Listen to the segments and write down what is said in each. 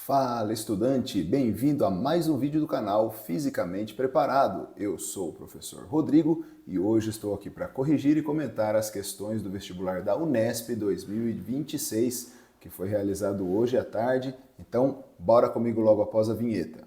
Fala, estudante! Bem-vindo a mais um vídeo do canal Fisicamente Preparado. Eu sou o professor Rodrigo e hoje estou aqui para corrigir e comentar as questões do vestibular da Unesp 2026, que foi realizado hoje à tarde. Então, bora comigo logo após a vinheta.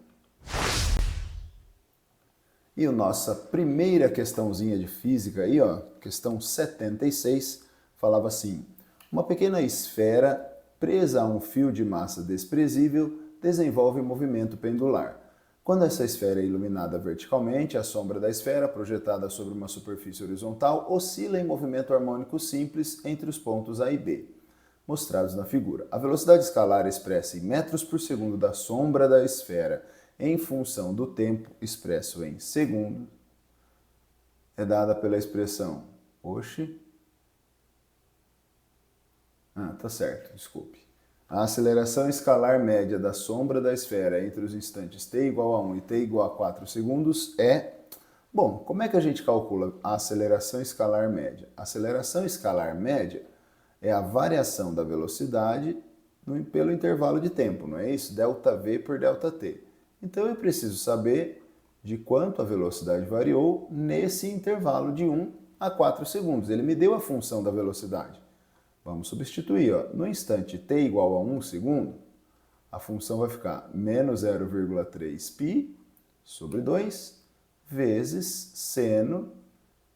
E a nossa primeira questãozinha de física aí, ó, questão 76, falava assim: uma pequena esfera presa a um fio de massa desprezível desenvolve movimento pendular. Quando essa esfera é iluminada verticalmente, a sombra da esfera, projetada sobre uma superfície horizontal, oscila em movimento harmônico simples entre os pontos A e B, mostrados na figura. A velocidade escalar expressa em metros por segundo da sombra da esfera em função do tempo expresso em segundo é dada pela expressão tá certo, desculpe. A aceleração escalar média da sombra da esfera entre os instantes t igual a 1 e t igual a 4 segundos é... Bom, como é que a gente calcula a aceleração escalar média? A aceleração escalar média é a variação da velocidade pelo intervalo de tempo, não é isso? ΔV por ΔT. Então eu preciso saber de quanto a velocidade variou nesse intervalo de 1 a 4 segundos. Ele me deu a função da velocidade. Vamos substituir. Ó. No instante t igual a 1 segundo, a função vai ficar menos 0,3π sobre 2 vezes seno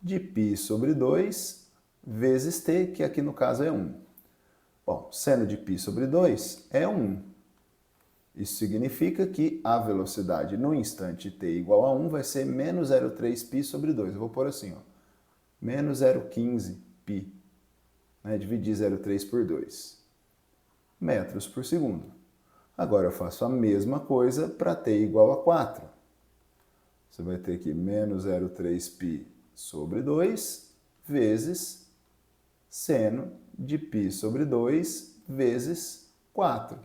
de π sobre 2 vezes t, que aqui no caso é 1. Bom, seno de π sobre 2 é 1. Isso significa que a velocidade no instante t igual a 1 vai ser menos 0,3π sobre 2. Eu vou pôr assim, ó, menos 0,15π. Dividir 0,3 por 2 metros por segundo. Agora eu faço a mesma coisa para t igual a 4. Você vai ter aqui menos 0,3π sobre 2 vezes seno de π sobre 2 vezes 4.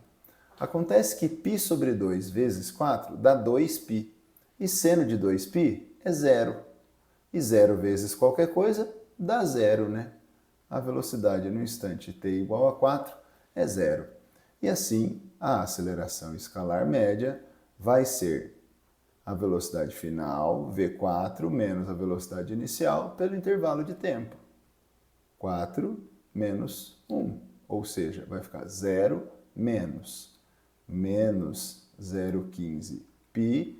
Acontece que π sobre 2 vezes 4 dá 2π. E seno de 2π é 0. E 0 vezes qualquer coisa dá 0, né? A velocidade no instante t igual a 4 é 0. E assim, a aceleração escalar média vai ser a velocidade final, v4, menos a velocidade inicial, pelo intervalo de tempo. 4 menos 1, ou seja, vai ficar 0 menos 0,15π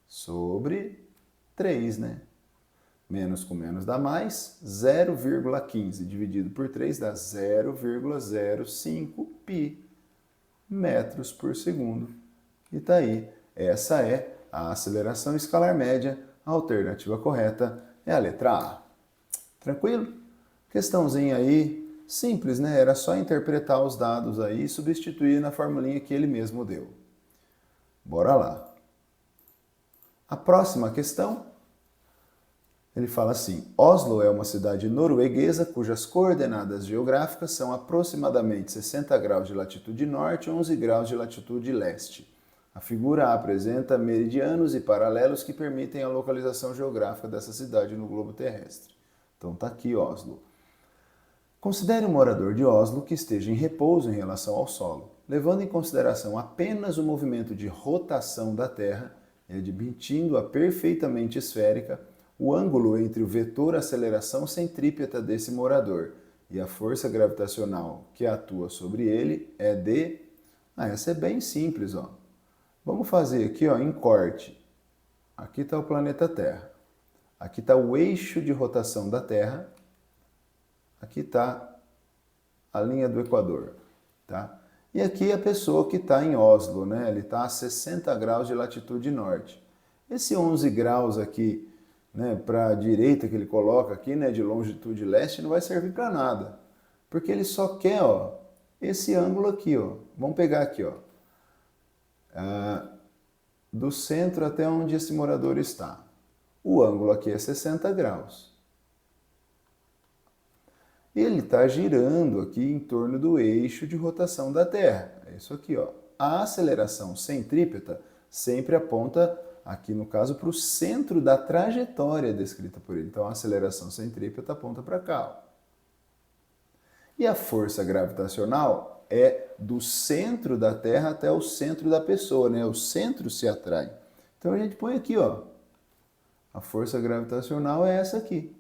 sobre 3, né? Menos com menos dá mais, 0,15 dividido por 3 dá 0,05π metros por segundo. E tá aí, essa é a aceleração escalar média. A alternativa correta é a letra A. Tranquilo? Questãozinha aí, simples, né? Era só interpretar os dados aí e substituir na formulinha que ele mesmo deu. Bora lá. A próxima questão, ele fala assim: Oslo é uma cidade norueguesa cujas coordenadas geográficas são aproximadamente 60 graus de latitude norte e 11 graus de latitude leste. A figura apresenta meridianos e paralelos que permitem a localização geográfica dessa cidade no globo terrestre. Então tá aqui Oslo. Considere um morador de Oslo que esteja em repouso em relação ao solo, levando em consideração apenas o movimento de rotação da Terra e admitindo-a perfeitamente esférica. O ângulo entre o vetor aceleração centrípeta desse morador e a força gravitacional que atua sobre ele é de... essa é bem simples, ó. Vamos fazer aqui, ó, em corte. Aqui está o planeta Terra. Aqui está o eixo de rotação da Terra. Aqui está a linha do Equador, tá? E aqui a pessoa que está em Oslo, né? Ele está a 60 graus de latitude norte. Esse 11 graus aqui, né, para a direita que ele coloca aqui, né, de longitude leste, não vai servir para nada. Porque ele só quer, ó, esse ângulo aqui, ó. Vamos pegar aqui, ó. Do centro até onde esse morador está. O ângulo aqui é 60 graus. Ele está girando aqui em torno do eixo de rotação da Terra. É isso aqui, ó. A aceleração centrípeta sempre aponta, aqui no caso, para o centro da trajetória descrita por ele. Então a aceleração centrípeta aponta para cá, ó. E a força gravitacional é do centro da Terra até o centro da pessoa, né? O centro se atrai. Então a gente põe aqui, ó, a força gravitacional é essa aqui,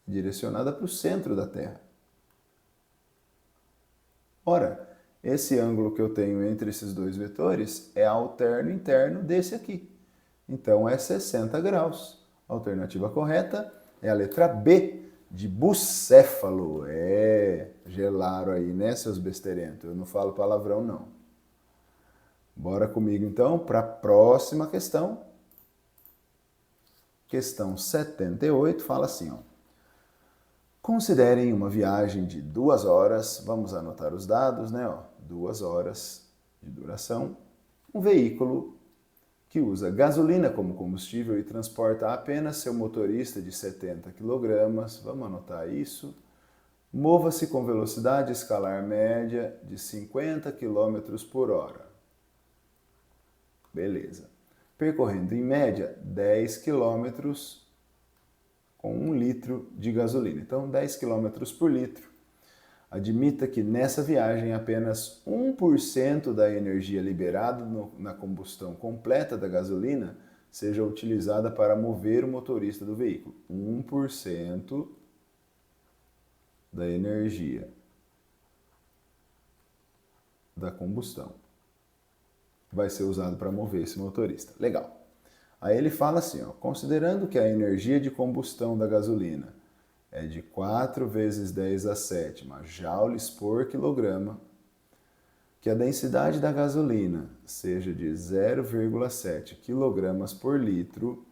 direcionada para o centro da Terra. Ora, esse ângulo que eu tenho entre esses dois vetores é alterno interno desse aqui. Então é 60 graus. A alternativa correta é a letra B, de bucéfalo. Gelaram aí, né, seus besteirentos? Eu não falo palavrão, não. Bora comigo, então, para a próxima questão. Questão 78 fala assim, ó. Considerem uma viagem de 2 horas, vamos anotar os dados, né? 2 horas de duração. Um veículo que usa gasolina como combustível e transporta apenas seu motorista de 70 kg, vamos anotar isso. Mova-se com velocidade escalar média de 50 km por hora. Beleza. Percorrendo em média 10 km com 1 litro de gasolina. Então, 10 km por litro. Admita que nessa viagem apenas 1% da energia liberada na combustão completa da gasolina seja utilizada para mover o motorista do veículo. 1% da energia da combustão vai ser usado para mover esse motorista. Legal. Aí ele fala assim, ó, considerando que a energia de combustão da gasolina é de 4 vezes 10 a sétima joules por quilograma, que a densidade da gasolina seja de 0,7 kg por litro,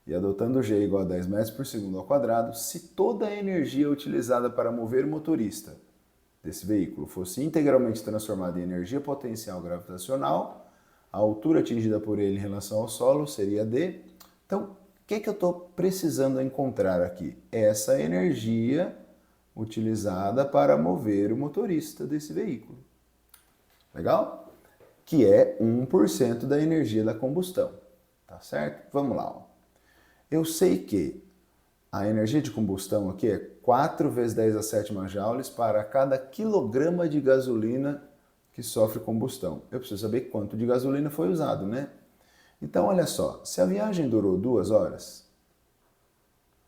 e adotando G igual a 10 metros por segundo ao quadrado, se toda a energia utilizada para mover o motorista desse veículo fosse integralmente transformada em energia potencial gravitacional, a altura atingida por ele em relação ao solo seria d. Então, o que eu estou precisando encontrar aqui? Essa energia utilizada para mover o motorista desse veículo. Legal? Que é 1% da energia da combustão. Tá certo? Vamos lá. Ó. Eu sei que a energia de combustão aqui é 4 vezes 10 a sétima joules para cada quilograma de gasolina que sofre combustão. Eu preciso saber quanto de gasolina foi usado, né? Então, olha só, se a viagem durou 2 horas,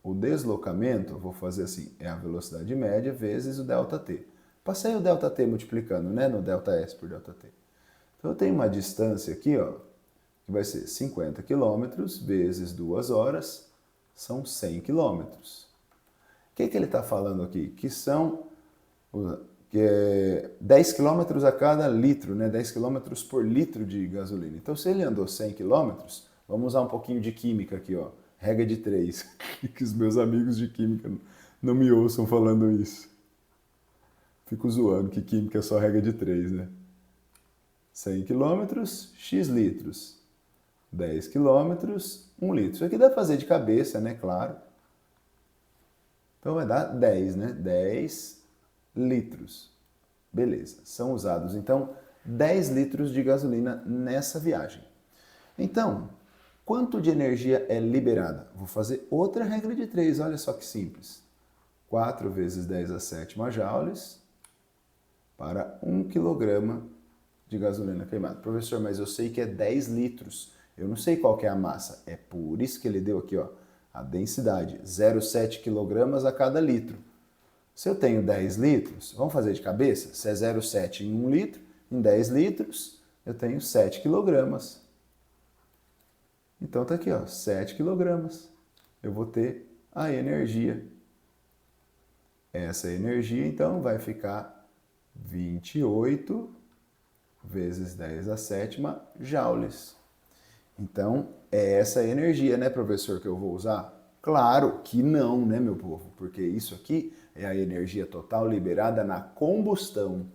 o deslocamento, vou fazer assim, é a velocidade média vezes o ΔT. Passei o ΔT multiplicando, né, no ΔS por ΔT. Então, eu tenho uma distância aqui, ó, que vai ser 50 km vezes 2 horas, são 100 km. O que ele está falando aqui? Que são 10 km a cada litro, né? 10 km por litro de gasolina. Então, se ele andou 100 km, vamos usar um pouquinho de química aqui, ó. Regra de 3. Que os meus amigos de química não me ouçam falando isso. Fico zoando que química é só regra de 3, né? 100 km, x litros. 10 km, 1 litro. Isso aqui dá pra fazer de cabeça, né? Claro. Então vai dar 10, né? 10 litros. Beleza. São usados, então, 10 litros de gasolina nessa viagem. Então, quanto de energia é liberada? Vou fazer outra regra de 3, olha só que simples. 4 vezes 10 a sétima joules para 1 kg de gasolina queimada. Professor, mas eu sei que é 10 litros. Eu não sei qual que é a massa. É por isso que ele deu aqui, ó, a densidade, 0,7 kg a cada litro. Se eu tenho 10 litros, vamos fazer de cabeça? Se é 0,7 em 1 litro, em 10 litros, eu tenho 7 kg. Então tá aqui, ó, 7 kg. Eu vou ter a energia. Essa energia, então, vai ficar 28 vezes 10 a sétima joules. Então, é essa energia, né, professor, que eu vou usar? Claro que não, né, meu povo? Porque isso aqui é a energia total liberada na combustão.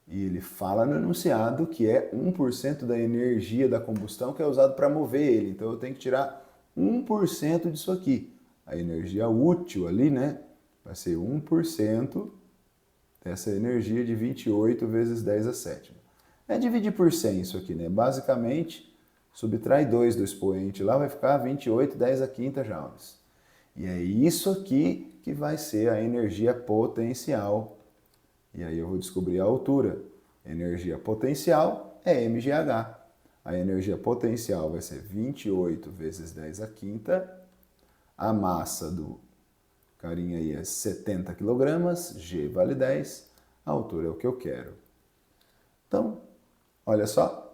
E ele fala no enunciado que é 1% da energia da combustão que é usado para mover ele. Então, eu tenho que tirar 1% disso aqui. A energia útil ali, né, vai ser 1% dessa energia de 28 vezes 10 a sétima. É dividir por 100 isso aqui, né? Basicamente, subtrai 2 do expoente lá, vai ficar 28, 10 a quinta joules. E é isso aqui que vai ser a energia potencial. E aí eu vou descobrir a altura. Energia potencial é mgh. A energia potencial vai ser 28 vezes 10 a quinta. A massa do carinha aí é 70 kg, G vale 10. A altura é o que eu quero. Então, olha só.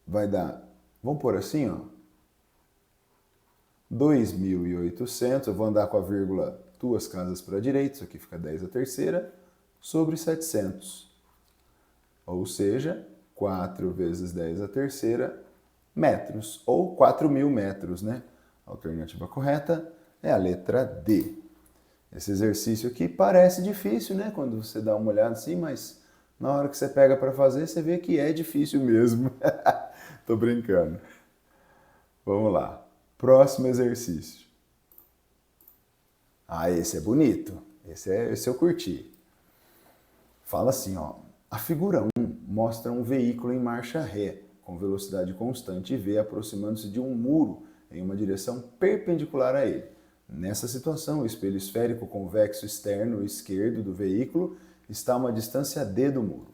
Vai dar, vamos pôr assim, ó. 2.800, eu vou andar com a vírgula 2 casas para a direita, isso aqui fica 10 a terceira, sobre 700. Ou seja, 4 vezes 10 a terceira metros, ou 4.000 metros, né? A alternativa correta é a letra D. Esse exercício aqui parece difícil, né? Quando você dá uma olhada assim, mas na hora que você pega para fazer, você vê que é difícil mesmo. Tô brincando. Vamos lá. Próximo exercício. Ah, esse é bonito. Esse eu curti. Fala assim, ó. A figura 1 mostra um veículo em marcha ré, com velocidade constante V aproximando-se de um muro em uma direção perpendicular a ele. Nessa situação, o espelho esférico convexo externo esquerdo do veículo está a uma distância D do muro.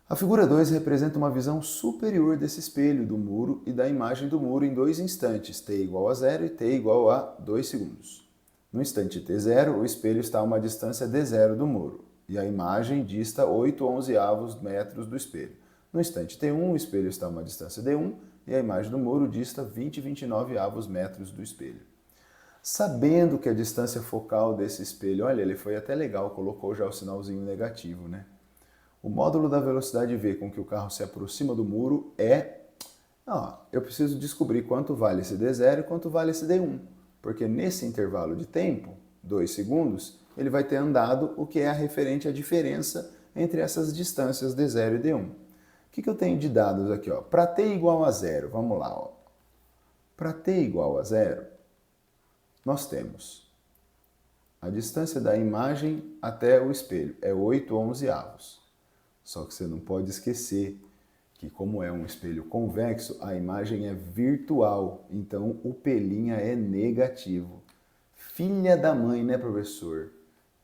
A figura 2 representa uma visão superior desse espelho do muro e da imagem do muro em dois instantes, t igual a 0 e t igual a 2 segundos. No instante t0, o espelho está a uma distância d0 do muro e a imagem dista 8/11 metros do espelho. No instante t1, o espelho está a uma distância d1 e a imagem do muro dista 20/29 metros do espelho. Sabendo que a distância focal desse espelho, olha, ele foi até legal, colocou já o sinalzinho negativo, né? O módulo da velocidade V com que o carro se aproxima do muro é... eu preciso descobrir quanto vale esse D0 e quanto vale esse D1. Porque nesse intervalo de tempo, 2 segundos, ele vai ter andado o que é referente à diferença entre essas distâncias D0 e D1. O que eu tenho de dados aqui? Para t igual a 0, vamos lá. Para t igual a 0, nós temos a distância da imagem até o espelho, é 8/11. Só que você não pode esquecer que, como é um espelho convexo, a imagem é virtual, então o P' é negativo. Filha da mãe, né, professor?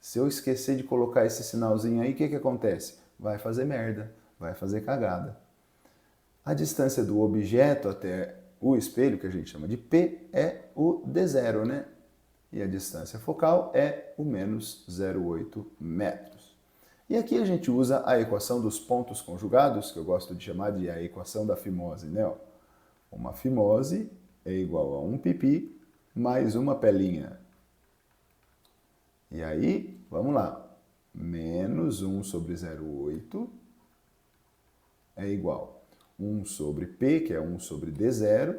Se eu esquecer de colocar esse sinalzinho aí, o que acontece? Vai fazer merda, vai fazer cagada. A distância do objeto até o espelho, que a gente chama de P, é o D0, né? E a distância focal é o menos 0,8 metros. E aqui a gente usa a equação dos pontos conjugados, que eu gosto de chamar de a equação da fimose, né? Uma fimose é igual a um pipi mais uma pelinha. E aí, vamos lá. Menos 1 sobre 0,8 é igual a 1 sobre P, que é 1 sobre D0,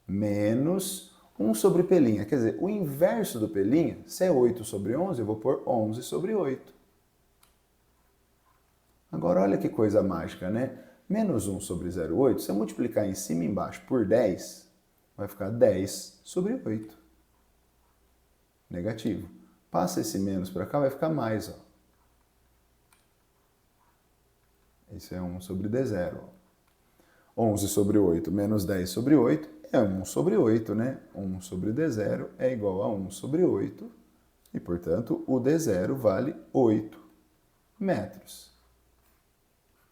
menos 1 sobre P'. Quer dizer, o inverso do P', se é 8 sobre 11, eu vou pôr 11 sobre 8. Agora, olha que coisa mágica, né? Menos 1 sobre 0,8, se eu multiplicar em cima e embaixo por 10, vai ficar 10 sobre 8. Negativo. Passa esse menos para cá, vai ficar mais, ó. Isso é 1 sobre D0. 11 sobre 8 menos 10 sobre 8 é 1 sobre 8, né? 1 sobre D0 é igual a 1 sobre 8 e, portanto, o D0 vale 8 metros.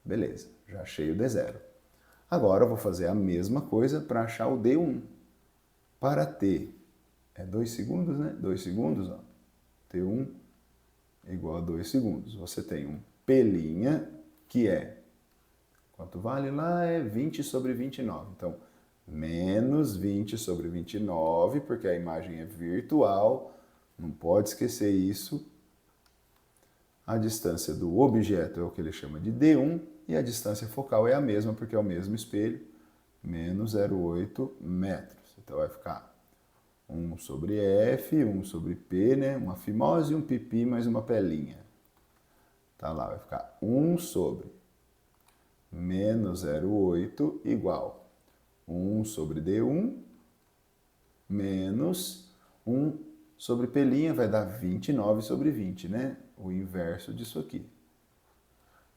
Beleza, já achei o D0. Agora eu vou fazer a mesma coisa para achar o D1. Para T, é 2 segundos, né? 2 segundos, ó. T1 igual a 2 segundos. Você tem um P' que é, quanto vale lá? É 20 sobre 29. Então, menos 20 sobre 29, porque a imagem é virtual, não pode esquecer isso. A distância do objeto é o que ele chama de D1 e a distância focal é a mesma, porque é o mesmo espelho, menos 0,8 metros. Então vai ficar 1 sobre F, 1 sobre P, né? Uma fimose, um pipi mais uma pelinha. Tá lá, vai ficar 1 sobre menos 0,8 igual 1 sobre D1 menos 1 sobre P' vai dar 29 sobre 20, né? O inverso disso aqui.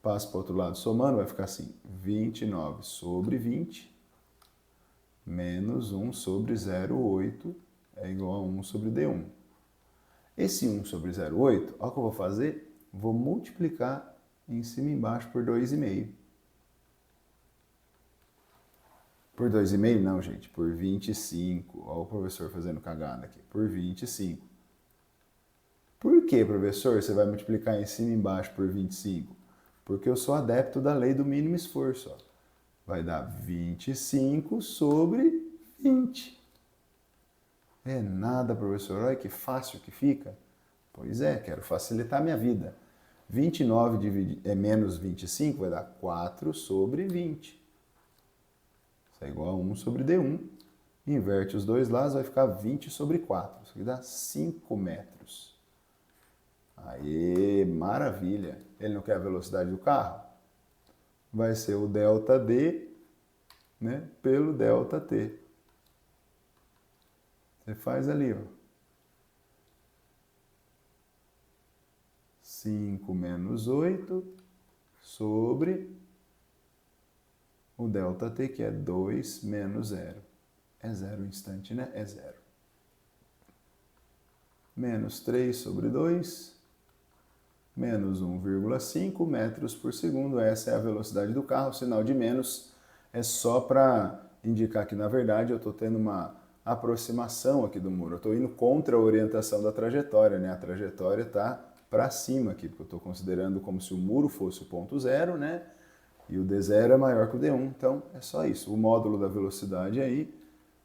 Passa para o outro lado somando, vai ficar assim, 29 sobre 20 menos 1 sobre 0,8 é igual a 1 sobre D1. Esse 1 sobre 0,8, olha o que eu vou fazer, vou multiplicar em cima e embaixo por 2,5. Por 2,5 não, gente, por 25. Olha o professor fazendo cagada aqui. Por 25. Por que, professor, você vai multiplicar em cima e embaixo por 25? Porque eu sou adepto da lei do mínimo esforço. Ó. Vai dar 25 sobre 20. É nada, professor. Olha que fácil que fica. Pois é, quero facilitar minha vida. 29 menos 25 vai dar 4 sobre 20. Isso é igual a 1 sobre D1. Inverte os dois lados, vai ficar 20 sobre 4. Isso aqui dá 5 metros. Aê, maravilha. Ele não quer a velocidade do carro? Vai ser o ΔD, né, pelo ΔT. Você faz ali, ó. 5 menos 8 sobre o ΔT, que é 2 menos 0. É 0 o instante, né? É 0. Menos 3 sobre 2, menos 1,5 metros por segundo. Essa é a velocidade do carro. O sinal de menos é só para indicar que, na verdade, eu estou tendo uma aproximação aqui do muro. Eu estou indo contra a orientação da trajetória, né? A trajetória está para cima aqui, porque eu estou considerando como se o muro fosse o ponto zero, né? E o D0 é maior que o D1, então é só isso. O módulo da velocidade aí,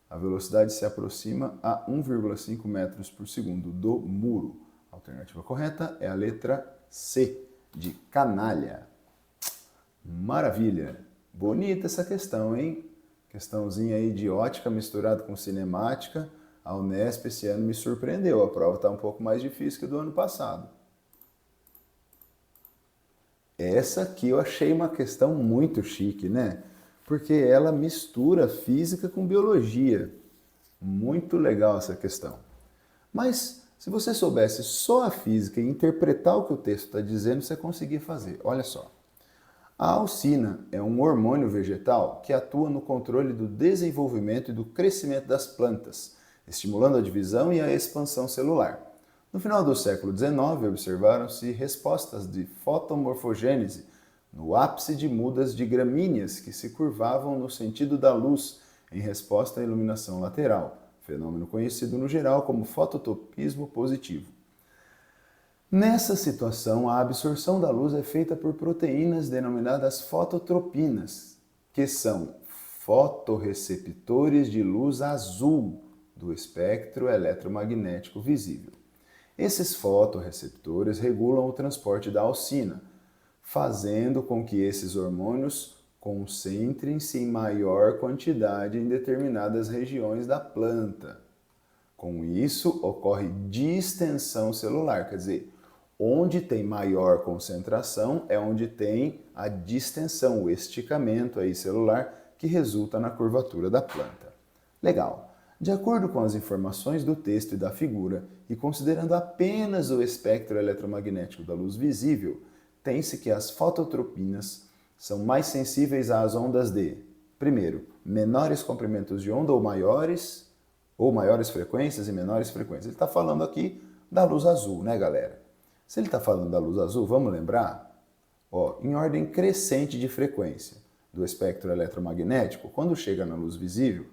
a velocidade se aproxima a 1,5 metros por segundo do muro. A alternativa correta é a letra C, de canalha. Maravilha! Bonita essa questão, hein? Questãozinha aí de ótica misturada com cinemática. A Unesp esse ano me surpreendeu. A prova está um pouco mais difícil que do ano passado. Essa aqui eu achei uma questão muito chique, né? Porque ela mistura física com biologia. Muito legal essa questão. Mas se você soubesse só a física e interpretar o que o texto está dizendo, você conseguia fazer. Olha só. A alcina é um hormônio vegetal que atua no controle do desenvolvimento e do crescimento das plantas, estimulando a divisão e a expansão celular. No final do século XIX, observaram-se respostas de fotomorfogênese no ápice de mudas de gramíneas que se curvavam no sentido da luz em resposta à iluminação lateral, fenômeno conhecido no geral como fototropismo positivo. Nessa situação, a absorção da luz é feita por proteínas denominadas fototropinas, que são fotorreceptores de luz azul do espectro eletromagnético visível. Esses fotorreceptores regulam o transporte da alcina, fazendo com que esses hormônios concentrem-se em maior quantidade em determinadas regiões da planta. Com isso, ocorre distensão celular, quer dizer, onde tem maior concentração é onde tem a distensão, o esticamento aí celular que resulta na curvatura da planta. Legal. De acordo com as informações do texto e da figura, e considerando apenas o espectro eletromagnético da luz visível, tem-se que as fototropinas são mais sensíveis às ondas de, primeiro, menores comprimentos de onda ou maiores frequências e menores frequências. Ele está falando aqui da luz azul, né, galera? Se ele está falando da luz azul, vamos lembrar, ó, em ordem crescente de frequência do espectro eletromagnético, quando chega na luz visível,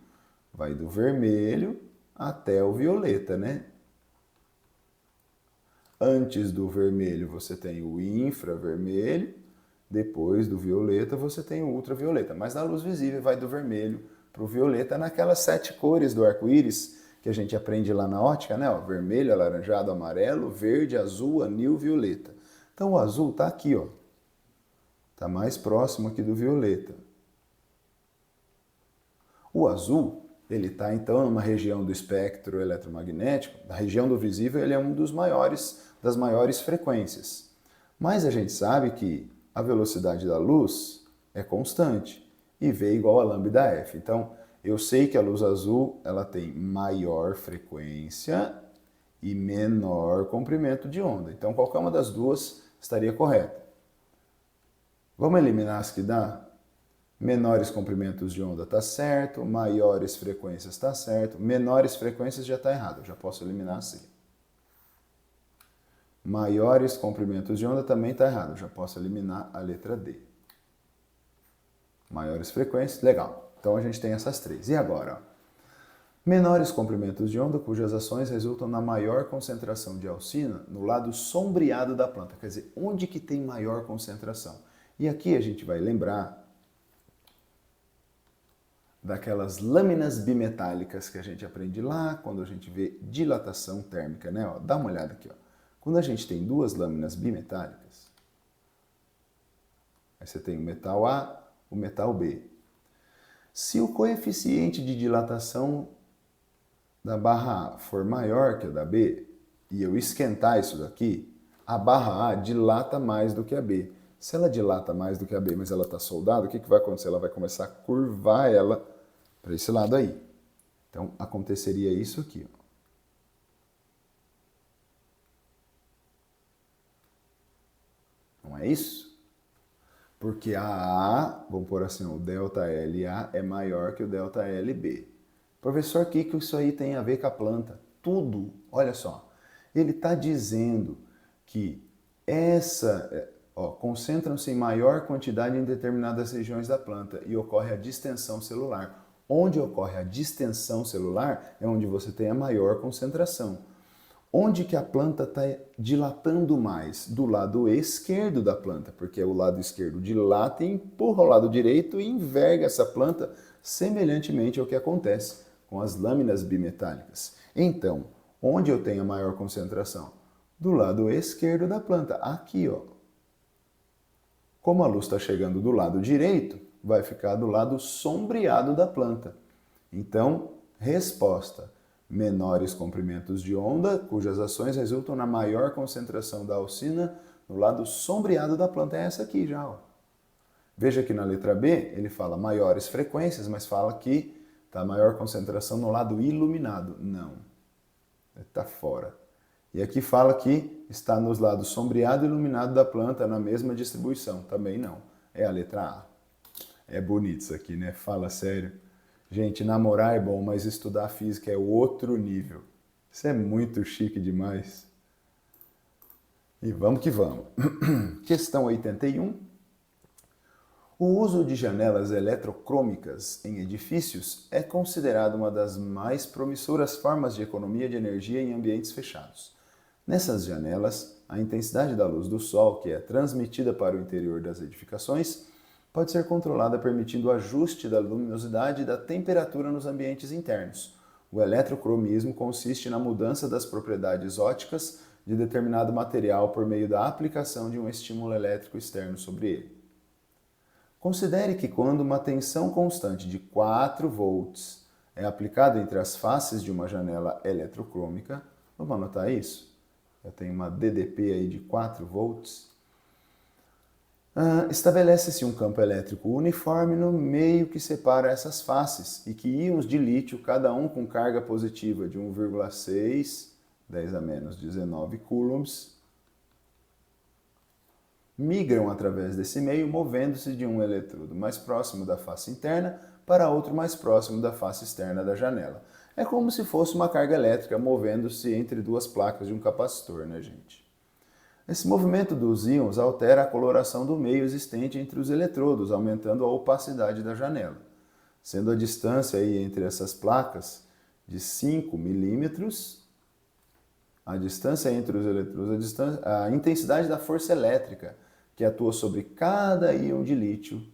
vai do vermelho até o violeta, né? Antes do vermelho você tem o infravermelho, depois do violeta você tem o ultravioleta. Mas na luz visível vai do vermelho para o violeta naquelas 7 cores do arco-íris que a gente aprende lá na ótica, né? Ó, vermelho, alaranjado, amarelo, verde, azul, anil, violeta. Então o azul está aqui, ó. Está mais próximo aqui do violeta. O azul, ele está então numa região do espectro eletromagnético, da região do visível, ele é um das maiores frequências. Mas a gente sabe que a velocidade da luz é constante e V igual a lambda F. Então, eu sei que a luz azul ela tem maior frequência e menor comprimento de onda. Então, qualquer uma das duas estaria correta. Vamos eliminar as que dá? Menores comprimentos de onda está certo, maiores frequências está certo, menores frequências já está errado, eu já posso eliminar assim. Maiores comprimentos de onda também está errado. Já posso eliminar a letra D. Maiores frequências, legal. Então a gente tem essas três. E agora? Menores comprimentos de onda cujas ações resultam na maior concentração de alcina no lado sombreado da planta. Quer dizer, onde que tem maior concentração? E aqui a gente vai lembrar daquelas lâminas bimetálicas que a gente aprende lá quando a gente vê dilatação térmica, né? Ó, dá uma olhada aqui, ó. Quando a gente tem duas lâminas bimetálicas, aí você tem o metal A, o metal B. Se o coeficiente de dilatação da barra A for maior que o da B, e eu esquentar isso daqui, a barra A dilata mais do que a B. Se ela dilata mais do que a B, mas ela está soldada, o que vai acontecer? Ela vai começar a curvar ela para esse lado aí. Então, aconteceria isso aqui, ó. Não é isso? Porque a A, vamos pôr assim, o ΔLA é maior que o ΔLB. Professor, o que isso aí tem a ver com a planta? Tudo, olha só. Ele está dizendo que concentram-se em maior quantidade em determinadas regiões da planta e ocorre a distensão celular. Onde ocorre a distensão celular é onde você tem a maior concentração. Onde que a planta está dilatando mais? Do lado esquerdo da planta, porque o lado esquerdo dilata e empurra o lado direito e enverga essa planta, semelhantemente ao que acontece com as lâminas bimetálicas. Então, onde eu tenho a maior concentração? Do lado esquerdo da planta, aqui, ó. Como a luz está chegando do lado direito, vai ficar do lado sombreado da planta. Então, resposta: menores comprimentos de onda, cujas ações resultam na maior concentração da alcina no lado sombreado da planta. É essa aqui já, ó. Veja que na letra B ele fala maiores frequências, mas fala que está a maior concentração no lado iluminado. Não, está fora. E aqui fala que está nos lados sombreado e iluminado da planta na mesma distribuição. Também não, é a letra A. É bonito isso aqui, né? Fala sério. Gente, namorar é bom, mas estudar física é outro nível. Isso é muito chique demais. E vamos que vamos. Questão 81. O uso de janelas eletrocrômicas em edifícios é considerado uma das mais promissoras formas de economia de energia em ambientes fechados. Nessas janelas, a intensidade da luz do sol, que é transmitida para o interior das edificações, pode ser controlada permitindo o ajuste da luminosidade e da temperatura nos ambientes internos. O eletrocromismo consiste na mudança das propriedades ópticas de determinado material por meio da aplicação de um estímulo elétrico externo sobre ele. Considere que quando uma tensão constante de 4 volts é aplicada entre as faces de uma janela eletrocrômica, vamos anotar isso? Eu tenho uma DDP aí de 4 volts. Estabelece-se um campo elétrico uniforme no meio que separa essas faces e que íons de lítio, cada um com carga positiva de 1,6, 10 a menos 19 coulombs, migram através desse meio, movendo-se de um eletrodo mais próximo da face interna para outro mais próximo da face externa da janela. É como se fosse uma carga elétrica movendo-se entre duas placas de um capacitor, né, gente? Esse movimento dos íons altera a coloração do meio existente entre os eletrodos, aumentando a opacidade da janela, sendo a distância aí entre essas placas de 5 milímetros, a distância entre os eletrodos, a intensidade da força elétrica que atua sobre cada íon de lítio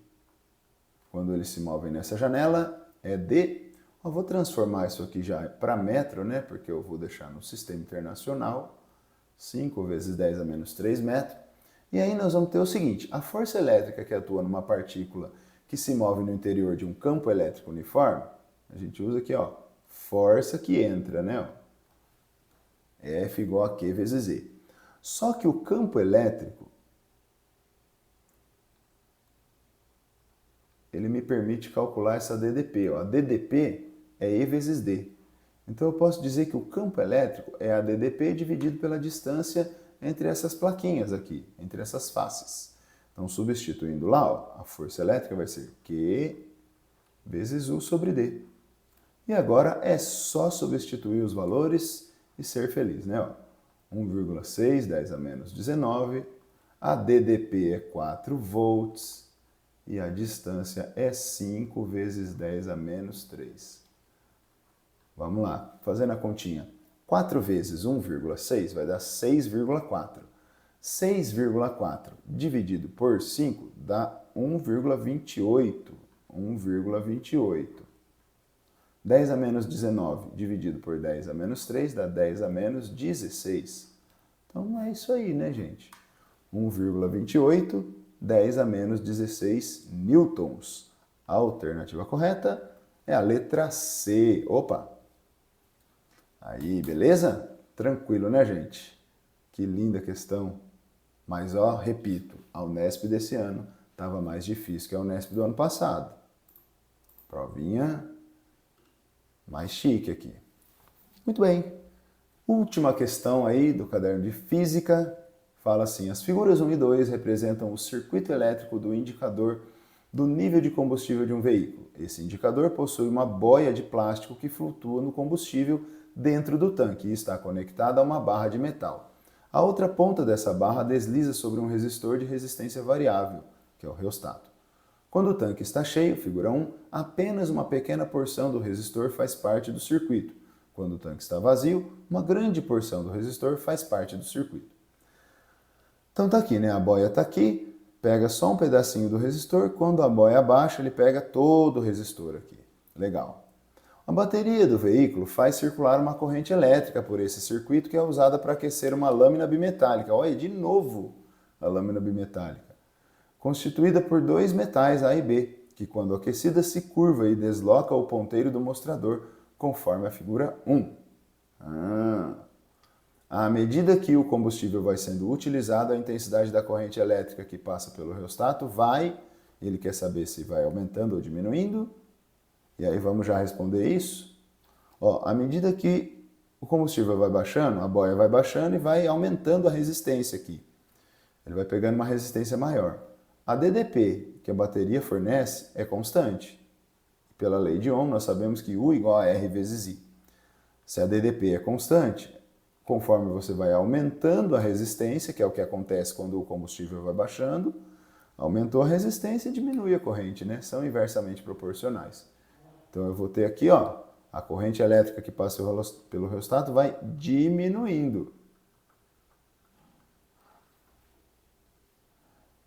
quando eles se movem nessa janela é D. Eu vou transformar isso aqui já para metro, né? Porque eu vou deixar no sistema internacional. 5 vezes 10 a menos 3 metros. E aí nós vamos ter o seguinte: a força elétrica que atua numa partícula que se move no interior de um campo elétrico uniforme, a gente usa aqui, ó, força que entra, né? Ó, F igual a Q vezes E. Só que o campo elétrico, ele me permite calcular essa DDP. Ó. A DDP é E vezes D. Então eu posso dizer que o campo elétrico é a DDP dividido pela distância entre essas plaquinhas aqui, entre essas faces. Então substituindo lá, ó, a força elétrica vai ser Q vezes U sobre D. E agora é só substituir os valores e ser feliz, né? Ó. 1,6, 10 a menos 19. A DDP é 4 volts e a distância é 5 vezes 10 a menos 3. Vamos lá, fazendo a continha. 4 vezes 1,6 vai dar 6,4. 6,4 dividido por 5 dá 1,28. 1,28. 10 a menos 19 dividido por 10 a menos 3 dá 10 a menos 16. Então é isso aí, né, gente? 1,28, 10 a menos 16 newtons. A alternativa correta é a letra C. Opa! Aí, beleza? Tranquilo, né, gente? Que linda questão. Mas, ó, repito, a Unesp desse ano estava mais difícil que a Unesp do ano passado. Provinha mais chique aqui. Muito bem. Última questão aí do caderno de física. Fala assim, as figuras 1 e 2 representam o circuito elétrico do indicador do nível de combustível de um veículo. Esse indicador possui uma boia de plástico que flutua no combustível dentro do tanque e está conectada a uma barra de metal. A outra ponta dessa barra desliza sobre um resistor de resistência variável, que é o reostato. Quando o tanque está cheio, figura 1, apenas uma pequena porção do resistor faz parte do circuito. Quando o tanque está vazio, uma grande porção do resistor faz parte do circuito. Então tá aqui, né? A boia tá aqui, pega só um pedacinho do resistor, quando a boia abaixa, ele pega todo o resistor aqui. Legal. A bateria do veículo faz circular uma corrente elétrica por esse circuito que é usada para aquecer uma lâmina bimetálica. Olha, de novo a lâmina bimetálica. Constituída por dois metais A e B, que quando aquecida se curva e desloca o ponteiro do mostrador, conforme a figura 1. À medida que o combustível vai sendo utilizado, a intensidade da corrente elétrica que passa pelo reostato vai, ele quer saber se vai aumentando ou diminuindo, e aí vamos já responder isso. Ó, à medida que o combustível vai baixando, a boia vai baixando e vai aumentando a resistência aqui. Ele vai pegando uma resistência maior. A DDP que a bateria fornece é constante. Pela lei de Ohm, nós sabemos que U igual a R vezes I. Se a DDP é constante, conforme você vai aumentando a resistência, que é o que acontece quando o combustível vai baixando, aumentou a resistência e diminui a corrente, né? São inversamente proporcionais. Então eu vou ter aqui, ó, a corrente elétrica que passa pelo reostato vai diminuindo.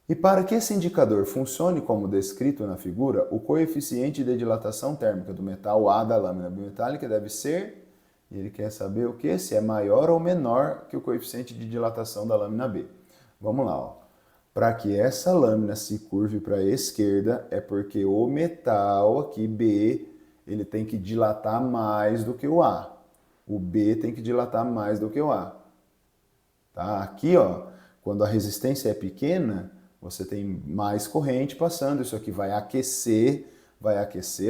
E para que esse indicador funcione como descrito na figura, o coeficiente de dilatação térmica do metal A da lâmina bimetálica deve ser, e ele quer saber o que? Se é maior ou menor que o coeficiente de dilatação da lâmina B. Vamos lá, ó. Para que essa lâmina se curve para a esquerda, é porque o metal aqui, B, ele tem que dilatar mais do que o A. O B tem que dilatar mais do que o A. Tá? Aqui, ó, quando a resistência é pequena, você tem mais corrente passando. Isso aqui vai aquecer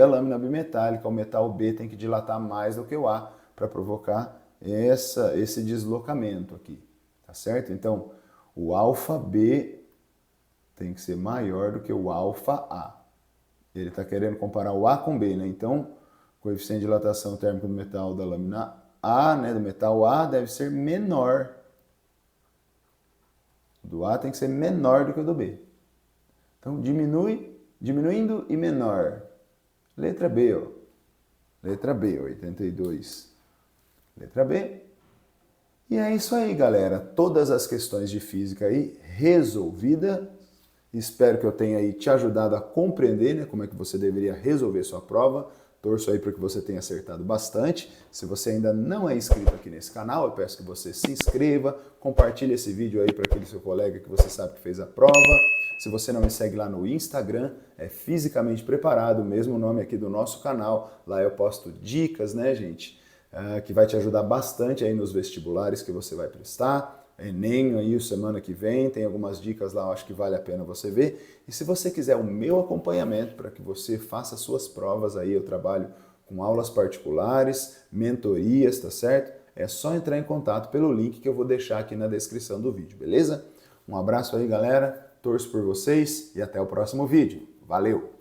a lâmina bimetálica. O metal B tem que dilatar mais do que o A para provocar esse deslocamento aqui. Tá certo? Então, o alfa B tem que ser maior do que o alfa A. Ele está querendo comparar o A com B, né? Então, o coeficiente de dilatação térmica do metal da lâmina A, né, do metal A, deve ser menor. O do A tem que ser menor do que o do B. Então, diminuindo e menor. Letra B, ó. Letra B, 82. Letra B. E é isso aí, galera. Todas as questões de física aí resolvidas. Espero que eu tenha aí te ajudado a compreender, né, como é que você deveria resolver sua prova. Torço aí para que você tenha acertado bastante. Se você ainda não é inscrito aqui nesse canal, eu peço que você se inscreva, compartilhe esse vídeo aí para aquele seu colega que você sabe que fez a prova. Se você não me segue lá no Instagram, é Fisicamente Preparado, o mesmo nome aqui do nosso canal. Lá eu posto dicas, né, gente, que vai te ajudar bastante aí nos vestibulares que você vai prestar. Enem aí, semana que vem, tem algumas dicas lá, eu acho que vale a pena você ver. E se você quiser o meu acompanhamento para que você faça suas provas aí, eu trabalho com aulas particulares, mentorias, tá certo? É só entrar em contato pelo link que eu vou deixar aqui na descrição do vídeo, beleza? Um abraço aí, galera, torço por vocês e até o próximo vídeo. Valeu!